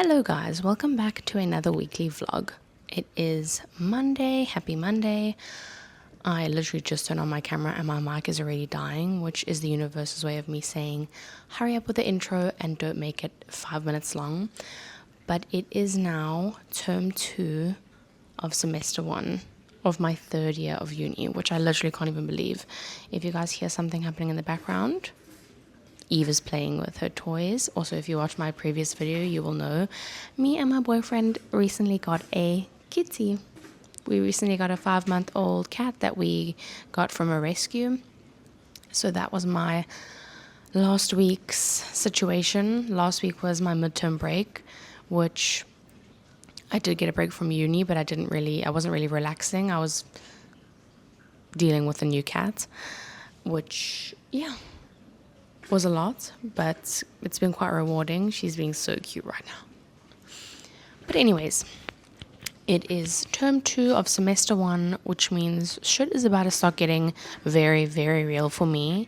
Hello guys, welcome back to another weekly vlog. It is Monday, happy Monday. I literally just turned on my camera and my mic is already dying, which is the universe's way of me saying hurry up with the intro and don't make it 5 minutes long. But it is now term 2 of semester 1 of my 3rd year of uni, which I literally can't even believe. If you guys hear something happening in the background, Eve is playing with her toys. Also, if you watch my previous video, you will know me and my boyfriend recently got a kitty. We recently got a 5-month-old cat that we got from a rescue. So that was my last week's situation. Last week was my midterm break, which I did get a break from uni, but I wasn't really relaxing. I was dealing with a new cat, which, yeah, was a lot, but it's been quite rewarding. She's being so cute right now. But anyways, it is term 2 of semester 1, which means shit is about to start getting very, very real for me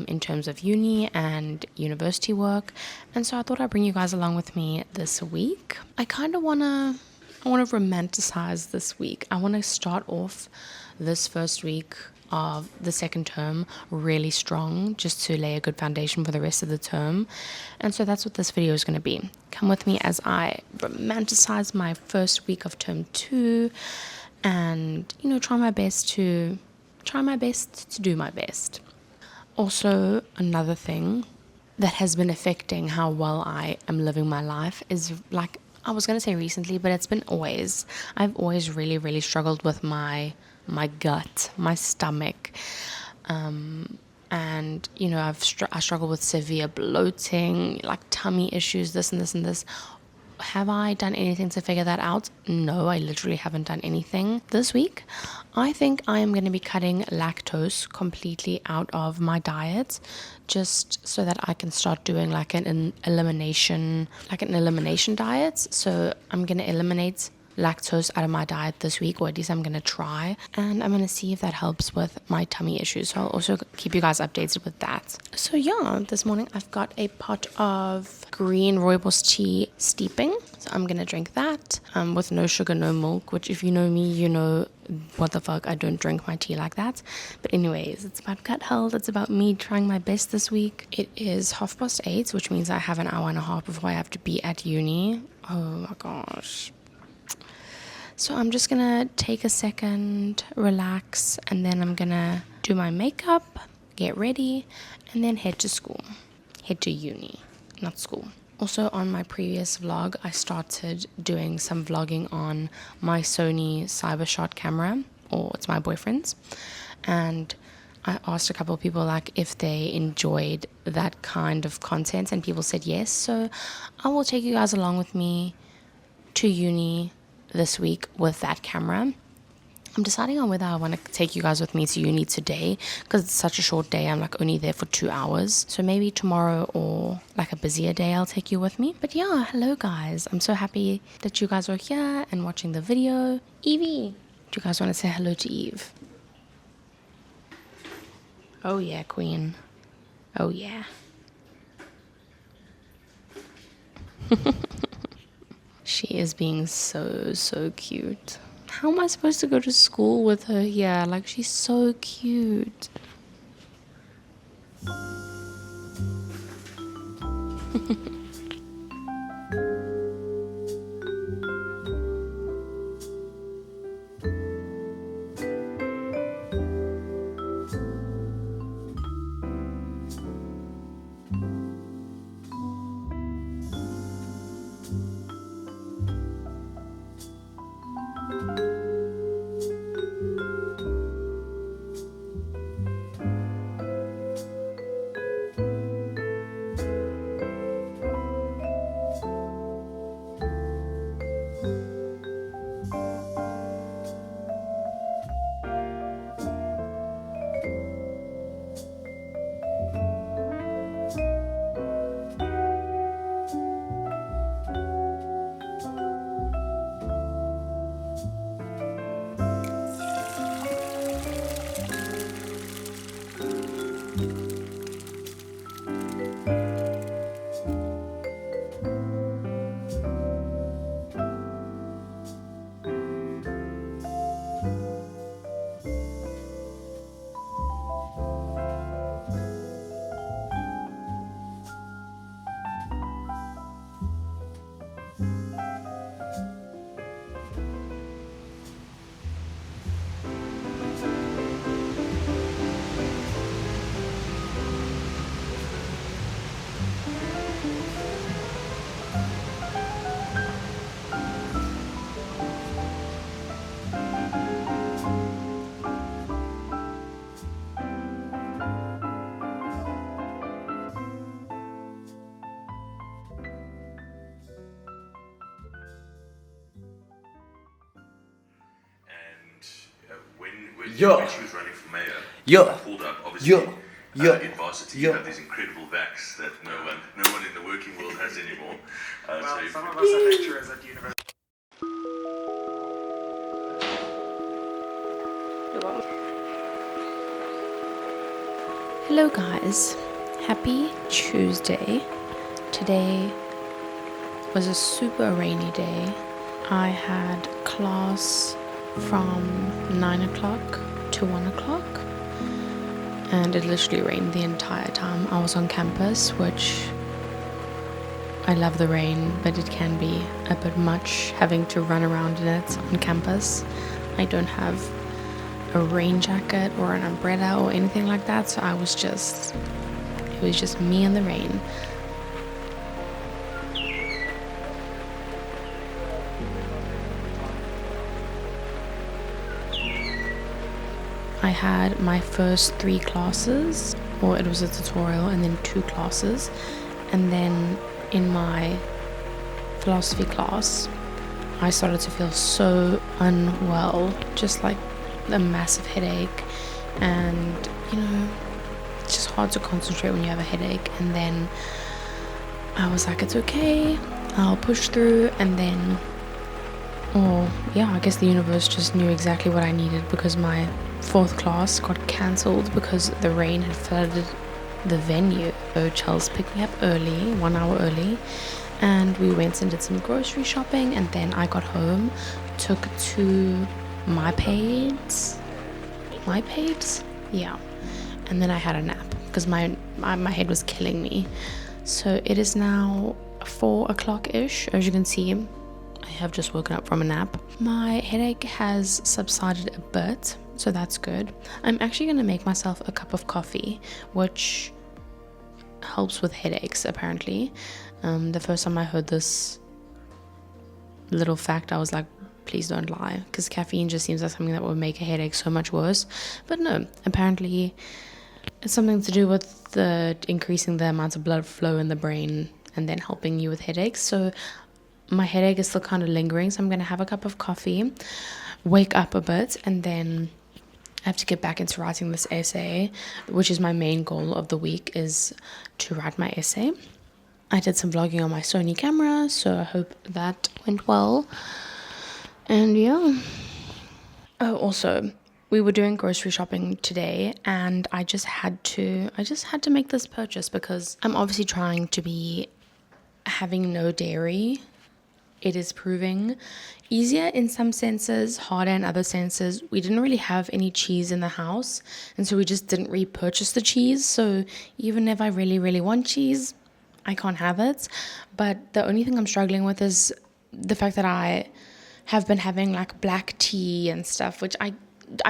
in terms of uni and university work. And so I thought I'd bring you guys along with me this week. I want to romanticize this week. I want to start off this first week of the second term really strong, just to lay a good foundation for the rest of the term. And so that's what this video is going to be. Come with me as I romanticize my first week of term 2 and, try my best to do my best. Also, another thing that has been affecting how well I am living my life is, like, I was going to say recently, but it's been always. I've always really, really struggled with my gut, my stomach, and I struggle with severe bloating, like tummy issues, this and this and this. Have I done anything to figure that out? No, I literally haven't done anything. This week, I think I am going to be cutting lactose completely out of my diet, just so that I can start doing like an elimination diet. So I'm going to eliminate lactose out of my diet this week, or at least I'm going to try, and I'm going to see if that helps with my tummy issues. So I'll also keep you guys updated with that. So yeah, this morning I've got a pot of green rooibos tea steeping, so I'm going to drink that with no sugar, no milk, which if you know me, you know what the fuck, I don't drink my tea like that. But anyways, it's about gut health. It's about me trying my best this week. It is 8:30, which means I have an hour and a half before I have to be at uni. Oh my gosh. So I'm just going to take a second, relax, and then I'm going to do my makeup, get ready, and then head to uni, not school. Also, on my previous vlog, I started doing some vlogging on my Sony Cybershot camera, or it's my boyfriend's, and I asked a couple of people like if they enjoyed that kind of content, and people said yes. So I will take you guys along with me to uni this week with that camera. I'm deciding on whether I want to take you guys with me to uni today, because it's such a short day. I'm like only there for 2 hours, so maybe tomorrow or like a busier day I'll take you with me. But yeah, hello guys, I'm so happy that you guys are here and watching the video. Evie, do you guys want to say hello to Eve? Oh yeah, queen. Oh yeah. She is being so cute. How am I supposed to go to school with her here? Like, she's so cute. Yeah. when she was running for mayor, Yeah. pulled up, obviously, Yeah. in varsity, Yeah. you have these incredible vacs that no one in the working world has anymore. Well, so some of us are lecturers at university. Hello guys, happy Tuesday. Today was a super rainy day. I had class from 9 o'clock to 1 o'clock and it literally rained the entire time I was on campus, which I love the rain, but it can be a bit much having to run around in it on campus. I don't have a rain jacket or an umbrella or anything like that, so it was just me in the rain. I had my first 3 classes, or it was a tutorial and then 2 classes, and then in my philosophy class I started to feel so unwell, just like a massive headache, and it's just hard to concentrate when you have a headache. And then I was like, it's okay, I'll push through. And then I guess the universe just knew exactly what I needed, because my 4th class got cancelled because the rain had flooded the venue. So Charles picked me up early, 1 hour early, and we went and did some grocery shopping, and then I got home, took 2 my paids, yeah, and then I had a nap because my head was killing me. So it is now 4 o'clock ish. As you can see, I have just woken up from a nap. My headache has subsided a bit, so that's good. I'm actually going to make myself a cup of coffee, which helps with headaches apparently. The first time I heard this little fact, I was like, please don't lie, because caffeine just seems like something that would make a headache so much worse. But no, apparently it's something to do with the increasing the amount of blood flow in the brain and then helping you with headaches. So my headache is still kind of lingering, so I'm going to have a cup of coffee, wake up a bit, and then I have to get back into writing this essay, which is my main goal of the week, is to write my essay. I did some vlogging on my Sony camera, so I hope that went well. And yeah. Oh, also, we were doing grocery shopping today, and I just had to make this purchase because I'm obviously trying to be having no dairy. It is proving easier in some senses, harder in other senses. We didn't really have any cheese in the house, and so we just didn't repurchase the cheese. So even if I really, really want cheese, I can't have it. But the only thing I'm struggling with is the fact that I have been having like black tea and stuff, which I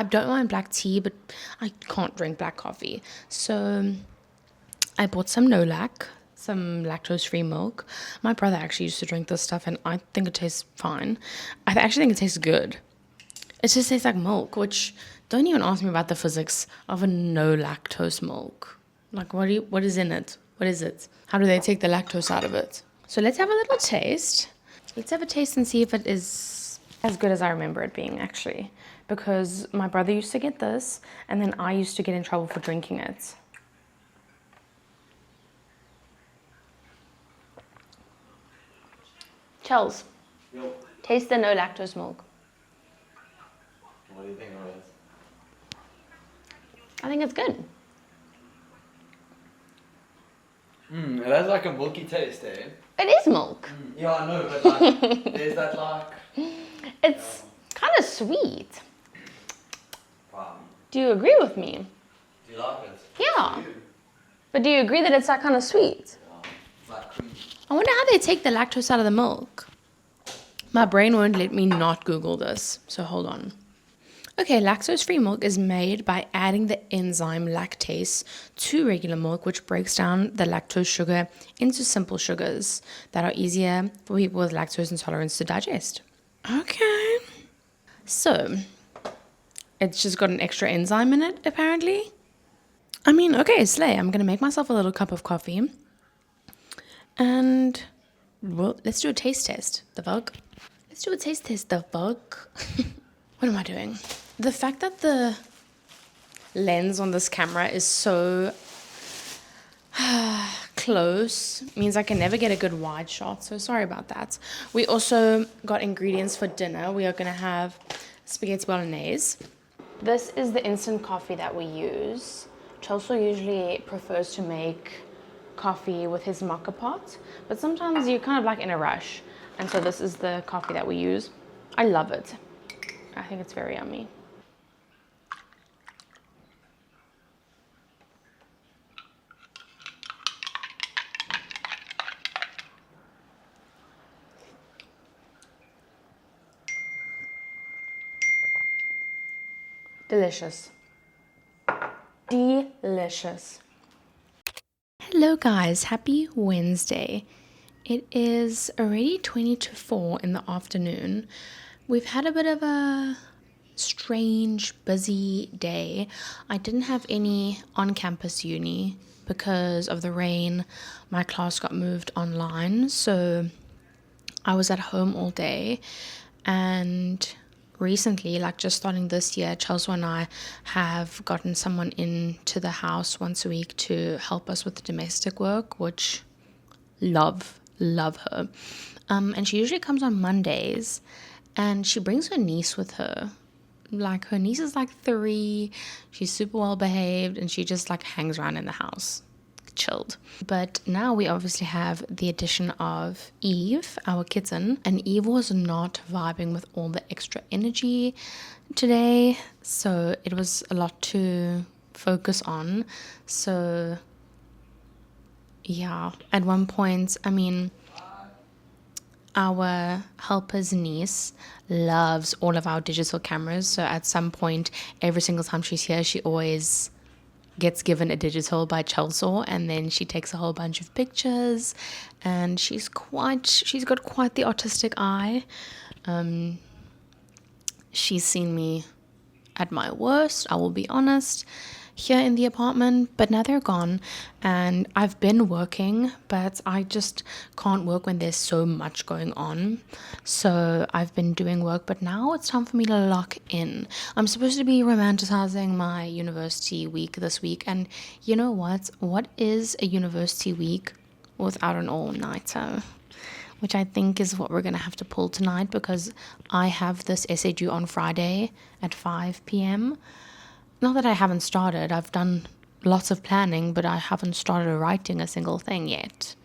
don't mind black tea, but I can't drink black coffee. So I bought some Nolac, some lactose-free milk. My brother actually used to drink this stuff, and I think it tastes fine. I actually think it tastes good. It just tastes like milk, which, don't even ask me about the physics of a no lactose milk. Like, what is in it? What is it? How do they take the lactose out of it? So let's have a little taste. Let's have a taste and see if it is as good as I remember it being, actually. Because my brother used to get this, and then I used to get in trouble for drinking it. Chels, taste the no lactose milk. What do you think of it? I think it's good. It has like a milky taste, eh? It is milk. Yeah, I know, but like, there's that like... It's kind of sweet. Wow. Do you agree with me? Do you like it? Yeah. But do you agree that it's that kind of sweet? Yeah. Like cream. I wonder how they take the lactose out of the milk. My brain won't let me not Google this, so hold on. Okay, lactose-free milk is made by adding the enzyme lactase to regular milk, which breaks down the lactose sugar into simple sugars that are easier for people with lactose intolerance to digest. Okay. So, it's just got an extra enzyme in it, apparently. I mean, okay, slay. I'm going to make myself a little cup of coffee. And, well, let's do a taste test. The fuck? Let's do a taste test. The fuck? What am I doing? The fact that the lens on this camera is so close, means I can never get a good wide shot, so sorry about that. We also got ingredients for dinner. We are going to have spaghetti bolognese. This is the instant coffee that we use. Xoxo usually prefers to make coffee with his mocha pot, but sometimes you're kind of like in a rush, and so this is the coffee that we use. I love it. I think it's very yummy. Delicious. Delicious. Hello guys, happy Wednesday. It is already 20 to 4 in the afternoon. We've had a bit of a strange, busy day. I didn't have any on-campus uni because of the rain. My class got moved online, so I was at home all day. And recently, like just starting this year, Chelsea and I have gotten someone into the house once a week to help us with the domestic work, which love her. And she usually comes on Mondays, and she brings her niece with her. Like, her niece is like 3, she's super well behaved, and she just like hangs around in the house, chilled. But now we obviously have the addition of Eve, our kitten, and Eve was not vibing with all the extra energy today, so it was a lot to focus on. So yeah, at one point, I mean, our helper's niece loves all of our digital cameras, so at some point, every single time she's here, she always gets given a digital by Chelsea, and then she takes a whole bunch of pictures, and she's got quite the artistic eye. She's seen me at my worst, I will be honest, here in the apartment, but now they're gone, and I've been working, but I just can't work when there's so much going on. So I've been doing work, but now it's time for me to lock in. I'm supposed to be romanticizing my university week this week, and you know what is a university week without an all-nighter? Which I think is what we're going to have to pull tonight, because I have this essay due on Friday at 5 p.m. Not that I haven't started, I've done lots of planning, but I haven't started writing a single thing yet.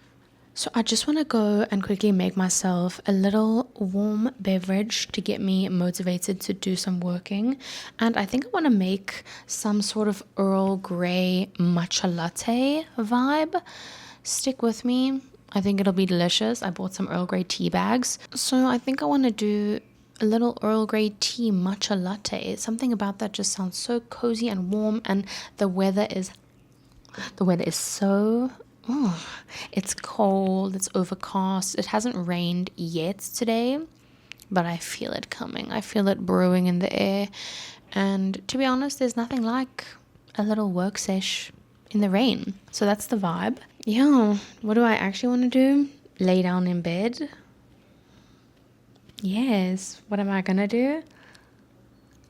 So I just want to go and quickly make myself a little warm beverage to get me motivated to do some working. And I think I want to make some sort of Earl Grey matcha latte vibe. Stick with me. I think it'll be delicious. I bought some Earl Grey tea bags. So I think I want to do a little Earl Grey tea matcha latte. Something about that just sounds so cozy and warm, and the weather is so, it's cold, it's overcast. It hasn't rained yet today, but I feel it coming. I feel it brewing in the air. And to be honest, there's nothing like a little work sesh in the rain. So that's the vibe. Yeah, what do I actually want to do? Lay down in bed? Yes, what am I gonna do?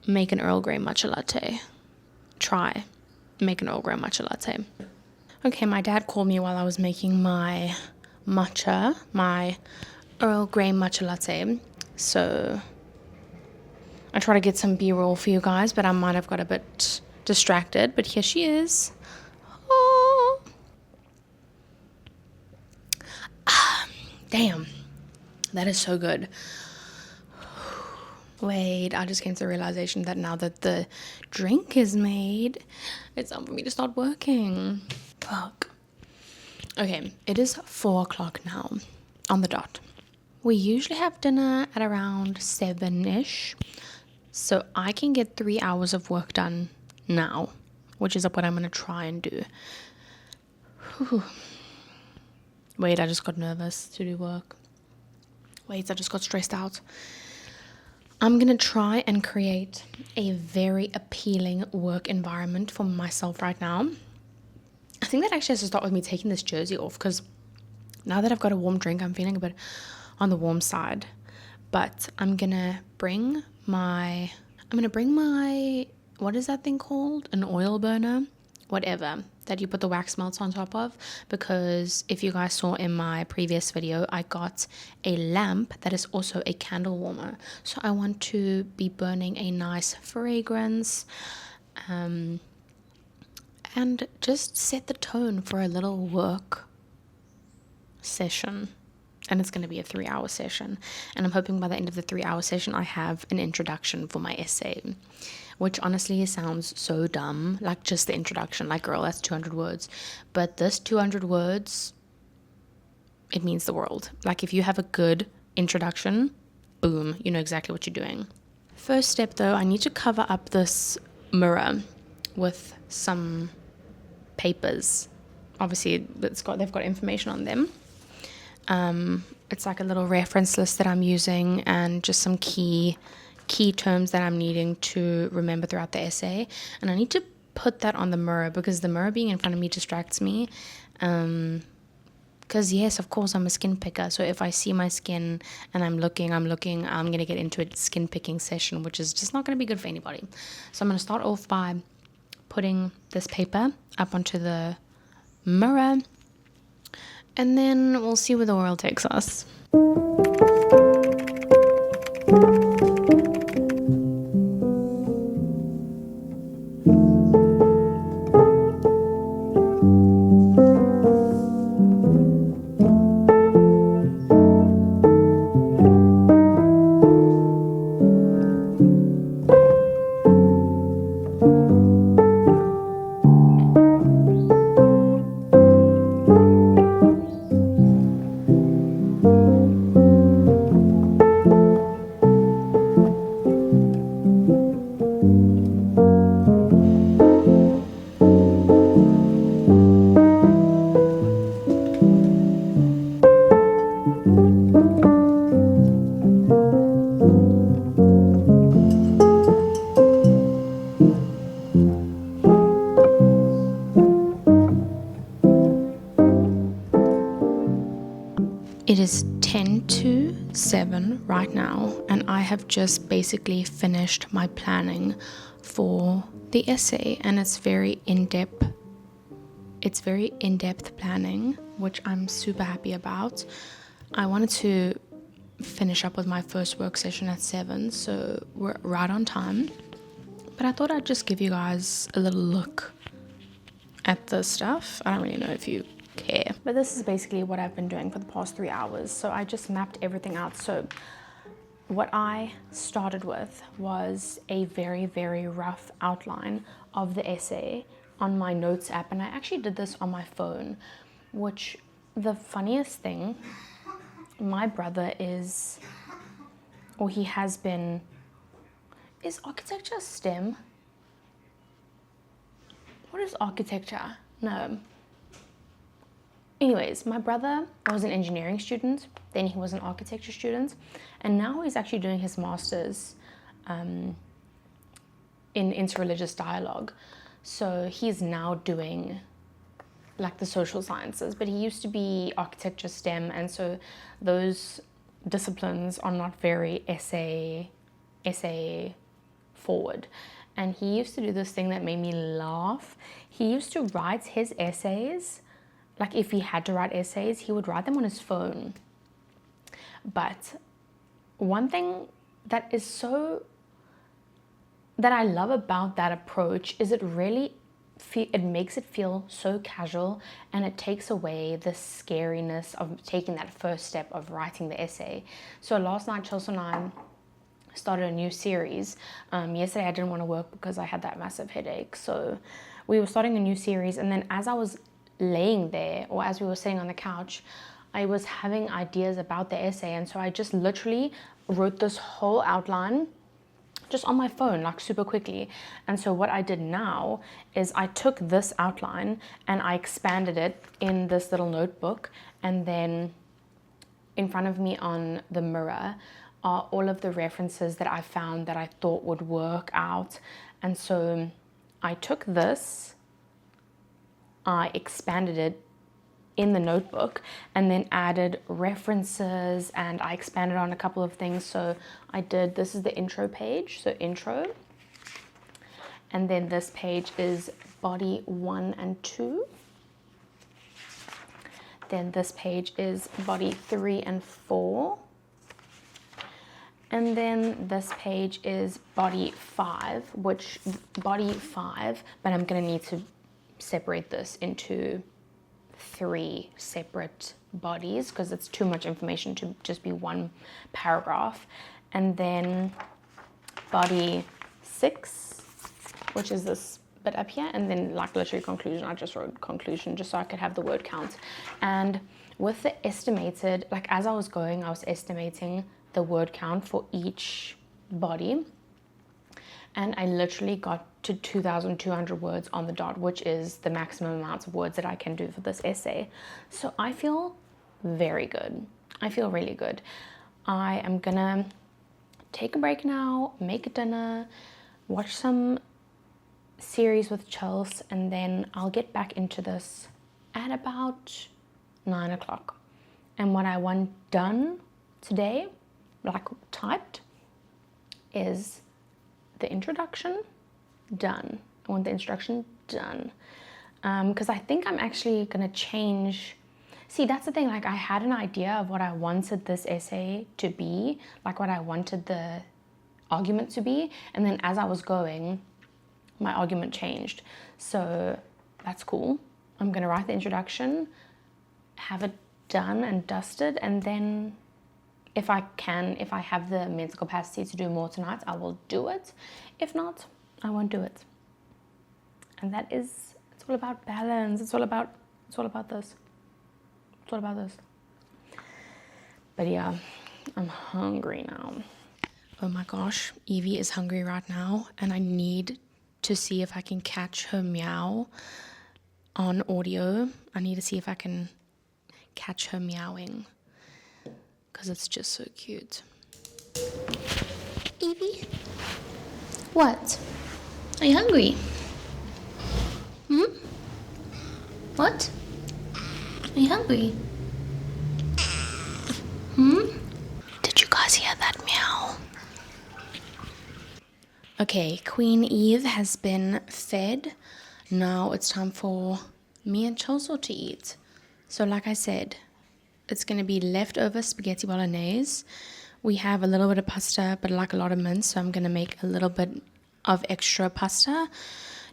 Make an Earl Grey matcha latte. Make an Earl Grey matcha latte. Okay, my dad called me while I was making my Earl Grey matcha latte. So I try to get some B-roll for you guys, but I might have got a bit distracted. But here she is. Oh. Damn, that is so good. Wait, I just came to the realization that now that the drink is made, it's time for me to start working. Fuck. Okay, it is 4 o'clock now, on the dot. We usually have dinner at around 7-ish, so I can get 3 hours of work done now, which is what I'm going to try and do. Whew. Wait, I just got nervous to do work. Wait, I just got stressed out. I'm going to try and create a very appealing work environment for myself right now. I think that actually has to start with me taking this jersey off, because now that I've got a warm drink, I'm feeling a bit on the warm side. But I'm going to bring my what is that thing called? An oil burner? Whatever, that you put the wax melts on top of, because if you guys saw in my previous video, I got a lamp that is also a candle warmer. So I want to be burning a nice fragrance, and just set the tone for a little work session. And it's going to be a 3-hour session, and I'm hoping by the end of the 3-hour session I have an introduction for my essay, which honestly sounds so dumb, like just the introduction, like girl, that's 200 words, but this 200 words, it means the world. Like if you have a good introduction, boom, you know exactly what you're doing. First step though, I need to cover up this mirror with some papers. Obviously they've got information on them. It's like a little reference list that I'm using, and just some key terms that I'm needing to remember throughout the essay. And I need to put that on the mirror, because the mirror being in front of me distracts me. Because yes, of course, I'm a skin picker. So if I see my skin and I'm looking, I'm going to get into a skin picking session, which is just not going to be good for anybody. So I'm going to start off by putting this paper up onto the mirror, and then we'll see where the world takes us. It is 10 to 7 right now, and I have just basically finished my planning for the essay, and it's very in-depth. It's very in-depth planning, which I'm super happy about. I wanted to finish up with my first work session at 7, so we're right on time. But I thought I'd just give you guys a little look at the stuff. I don't really know if you care, but this is basically what I've been doing for the past 3 hours. So I just mapped everything out. So what I started with was a very, very rough outline of the essay on my notes app, and I actually did this on my phone, which the funniest thing, my brother is architecture STEM? What is architecture? No. Anyways, my brother was an engineering student, then he was an architecture student, and now he's actually doing his master's in interreligious dialogue. So he's now doing like the social sciences, but he used to be architecture STEM, and so those disciplines are not very essay forward. And he used to do this thing that made me laugh. He used to write his essays, like if he had to write essays, he would write them on his phone. But one thing that I love about that approach is it makes it feel so casual, and it takes away the scariness of taking that first step of writing the essay. So last night, Chelsea and I started a new series. Yesterday I didn't want to work because I had that massive headache. So we were starting a new series, and then as I was laying there, or as we were sitting on the couch, I was having ideas about the essay, and so I just literally wrote this whole outline just on my phone, like super quickly. And so what I did now is I took this outline and I expanded it in this little notebook, and then in front of me on the mirror are all of the references that I found that I thought would work out. And so I took this, I expanded it in the notebook, and then added references, and I expanded on a couple of things. So this is the intro page, so intro, And then this page is body 1 and 2. Then this page is body 3 and 4. And then this page is body 5, but I'm gonna need to separate this into 3 separate bodies because it's too much information to just be one paragraph. And then body 6, which is this bit up here, and then like literally conclusion. I just wrote conclusion just so I could have the word count. And with the estimated, like as I was going, I was estimating the word count for each body, and I literally got to 2,200 words on the dot, which is the maximum amount of words that I can do for this essay. So I feel very good. I feel really good. I am gonna take a break now, make a dinner, watch some series with Chelsea, and then I'll get back into this at about 9 o'clock. And what I want done today, like typed, is the introduction done. I want the introduction done because I think I'm actually gonna change. See, that's the thing, like I had an idea of what I wanted this essay to be, like what I wanted the argument to be, and then as I was going, my argument changed. So that's cool. I'm gonna write the introduction, have it done and dusted, and then if I have the mental capacity to do more tonight, I will do it. If not, I won't do it. And that is, it's all about balance. It's all about this. It's all about this. But yeah, I'm hungry now. Oh my gosh, Evie is hungry right now, and I need to see if I can catch her meow on audio. I need to see if I can catch her meowing because it's just so cute. Evie? What? Are you hungry? What? Are you hungry? Did you guys hear that meow? Okay, Queen Eve has been fed. Now it's time for me and Chelsea to eat. So like I said, it's going to be leftover spaghetti bolognese. We have a little bit of pasta, but like a lot of mince, so I'm going to make a little bit of extra pasta.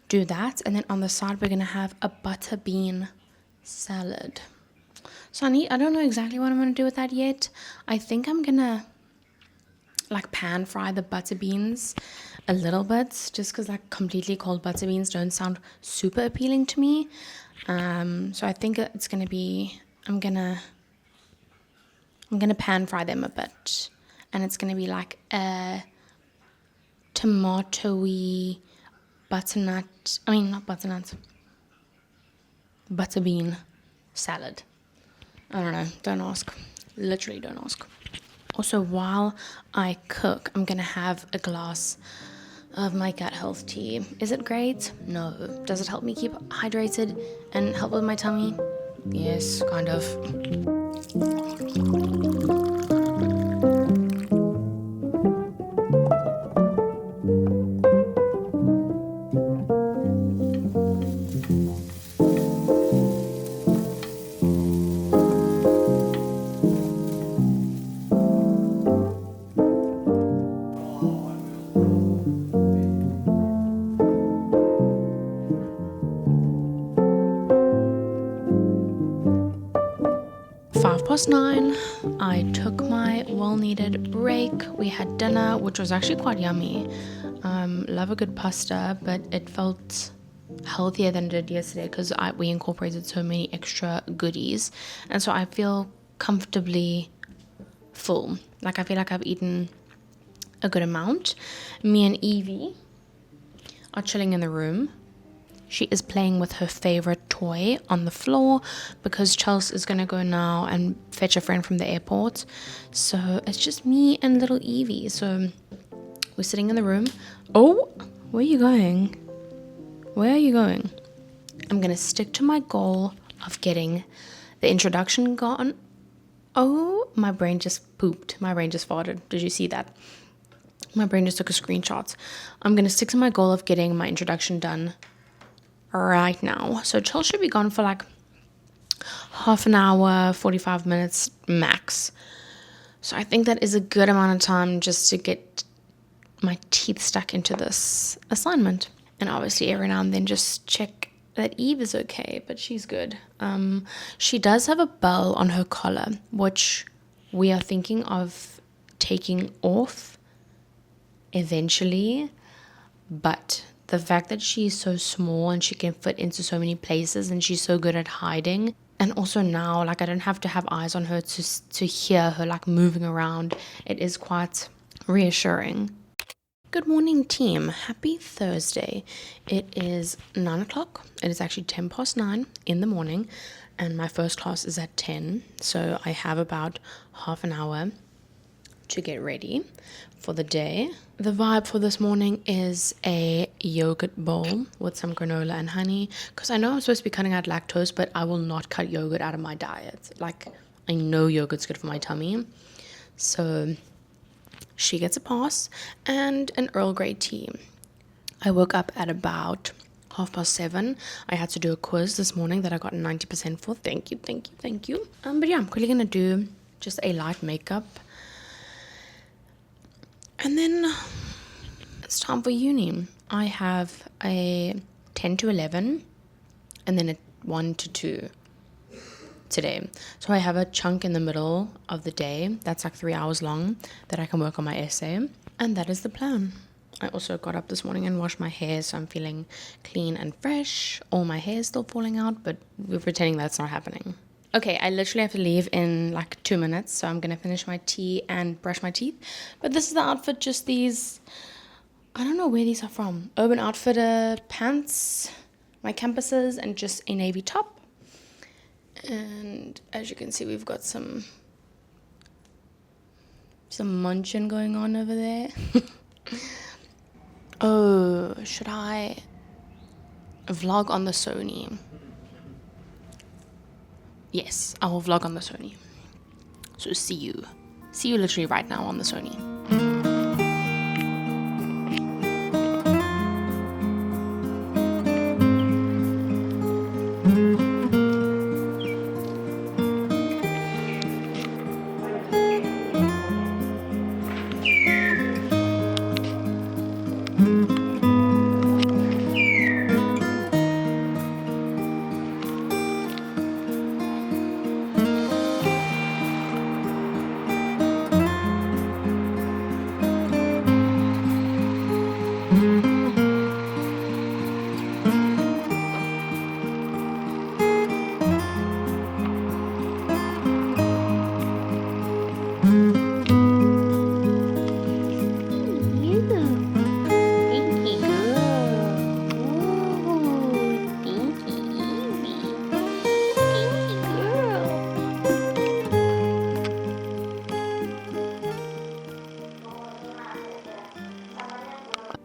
Do that, and then on the side we're going to have a butter bean salad. So I don't know exactly what I'm going to do with that yet. I think I'm going to like pan fry the butter beans a little bit, just because like completely cold butter beans don't sound super appealing to me. So I think it's going to be, I'm gonna pan fry them a bit, and it's gonna be like a tomatoey butter bean salad. I don't know, don't ask, literally don't ask. Also, while I cook, I'm gonna have a glass of my gut health tea. Is it great? No. Does it help me keep hydrated and help with my tummy? Yes, kind of. 9:05, I took my well-needed break. We had dinner, which was actually quite yummy. Love a good pasta, but it felt healthier than it did yesterday because we incorporated so many extra goodies, and so I feel comfortably full. Like I feel like I've eaten a good amount. Me and Evie are chilling in the room. She is playing with her favorite toy on the floor because Chelsea is going to go now and fetch a friend from the airport. So it's just me and little Evie. So we're sitting in the room. Oh, where are you going? Where are you going? I'm going to stick to my goal of getting the introduction gone. Oh, my brain just pooped. My brain just farted. Did you see that? My brain just took a screenshot. I'm going to stick to my goal of getting my introduction done right now. So Chell should be gone for like half an hour, 45 minutes max. So I think that is a good amount of time just to get my teeth stuck into this assignment. And obviously every now and then just check that Eve is okay, but she's good. She does have a bell on her collar, which we are thinking of taking off eventually. But the fact that she's so small and she can fit into so many places and she's so good at hiding, and also now like I don't have to have eyes on her to hear her like moving around, it is quite reassuring. Good morning, team. Happy Thursday. It is 9 o'clock. It is actually 10 past 9 in the morning, and my first class is at 10. So I have about half an hour to get ready for the day. The vibe for this morning is a yogurt bowl with some granola and honey, because I know I'm supposed to be cutting out lactose, but I will not cut yogurt out of my diet. Like, I know yogurt's good for my tummy. So she gets a pass, and an Earl Grey tea. I woke up at about 7:30. I had to do a quiz this morning that I got 90% for. Thank you. But yeah, I'm quickly gonna do just a light makeup, and then it's time for uni. I have a 10 to 11 and then a 1 to 2 today. So I have a chunk in the middle of the day that's like 3 hours long that I can work on my essay, and that is the plan. I also got up this morning and washed my hair, so I'm feeling clean and fresh. All my hair is still falling out, but we're pretending that's not happening. Okay, I literally have to leave in like 2 minutes, so I'm gonna finish my tea and brush my teeth. But this is the outfit, just these, I don't know where these are from. Urban Outfitter pants, my campuses, and just a navy top. And as you can see, we've got some munching going on over there. Oh, should I vlog on the Sony? Yes, I will vlog on the Sony. So see you literally right now on the Sony.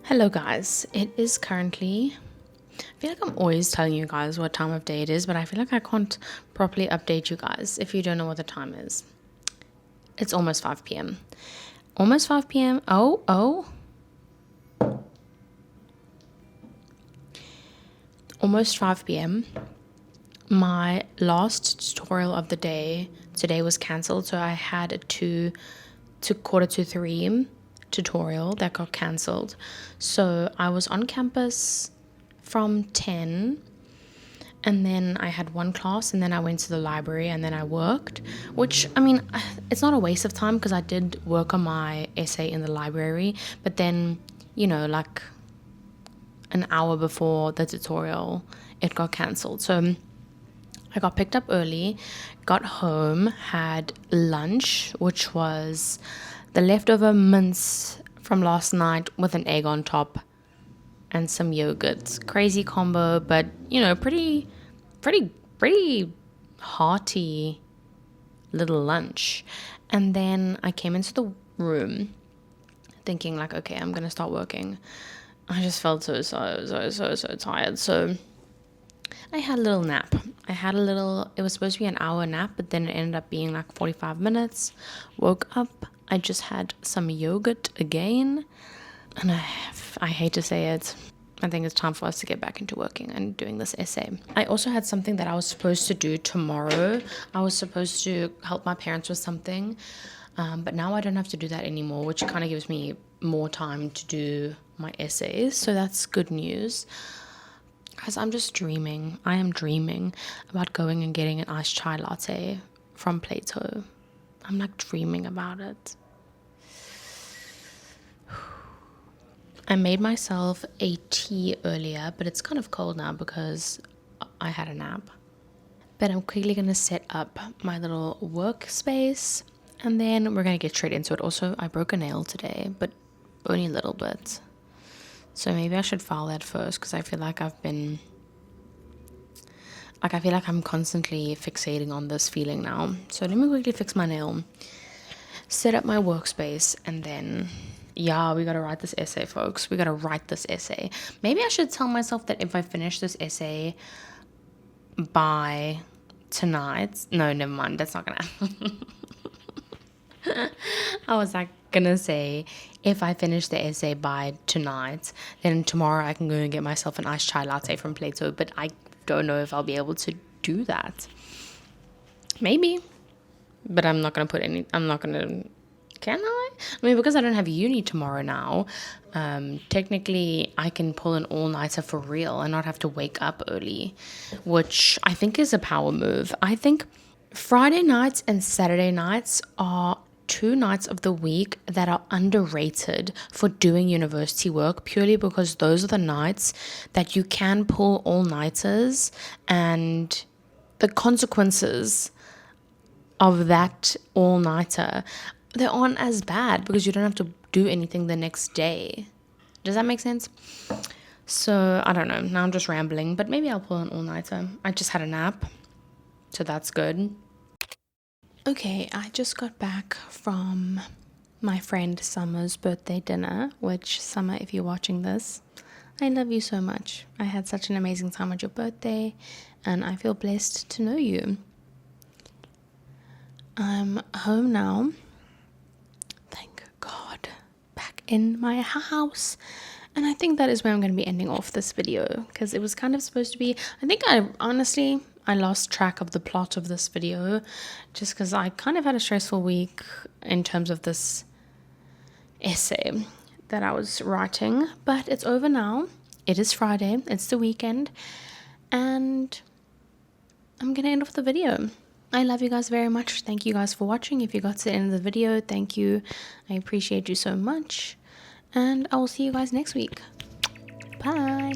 Hello guys, it is currently, I feel like I'm always telling you guys what time of day it is, but I feel like I can't properly update you guys if you don't know what the time is. It's almost 5 p.m. Almost 5 p.m. Almost 5 p.m. My last tutorial of the day today was cancelled, so I had a 2 to 2:45 tutorial that got cancelled. So I was on campus from 10, and then I had one class, and then I went to the library, and then I worked, which, I mean, it's not a waste of time because I did work on my essay in the library, but then, you know, like an hour before the tutorial it got cancelled. So I got picked up early, got home, had lunch, which was the leftover mince from last night with an egg on top and some yogurt. Crazy combo, but you know, pretty hearty little lunch. And then I came into the room thinking like, okay, I'm gonna start working. I just felt so tired. So I had a little nap. It was supposed to be an hour nap, but then it ended up being like 45 minutes. Woke up, I just had some yogurt again, and I hate to say it, I think it's time for us to get back into working and doing this essay. I also had something that I was supposed to do tomorrow. I was supposed to help my parents with something, but now I don't have to do that anymore, which kind of gives me more time to do my essays. So that's good news. Guys, I'm just dreaming. I am dreaming about going and getting an iced chai latte from Plato. I'm like dreaming about it. I made myself a tea earlier, but it's kind of cold now because I had a nap. But I'm quickly going to set up my little workspace and then we're going to get straight into it. Also, I broke a nail today, but only a little bit. So maybe I should file that first because I feel like I feel like I'm constantly fixating on this feeling now. So let me quickly fix my nail, set up my workspace, and then, yeah, we got to write this essay, folks. We got to write this essay. Maybe I should tell myself that if I finish this essay by tonight, no, never mind. That's not going to happen. I was like gonna say, if I finish the essay by tonight, then tomorrow I can go and get myself an iced chai latte from Plato, but I don't know if I'll be able to do that. Maybe, but I'm not gonna can I? I mean, because I don't have uni tomorrow now, technically I can pull an all-nighter for real and not have to wake up early, which I think is a power move. I think Friday nights and Saturday nights are 2 nights of the week that are underrated for doing university work, purely because those are the nights that you can pull all-nighters, and the consequences of that all-nighter, they aren't as bad because you don't have to do anything the next day. Does that make sense? So I don't know, now I'm just rambling, but maybe I'll pull an all-nighter. I just had a nap, so that's good. Okay, I just got back from my friend Summer's birthday dinner, which, Summer, if you're watching this, I love you so much. I had such an amazing time at your birthday, and I feel blessed to know you. I'm home now. Thank God. Back in my house. And I think that is where I'm going to be ending off this video, because it was kind of supposed to be, I lost track of the plot of this video just because I kind of had a stressful week in terms of this essay that I was writing, but it's over now. It is Friday, it's the weekend, and I'm going to end off the video. I love you guys very much. Thank you guys for watching. If you got to the end of the video, thank you. I appreciate you so much, and I will see you guys next week. Bye.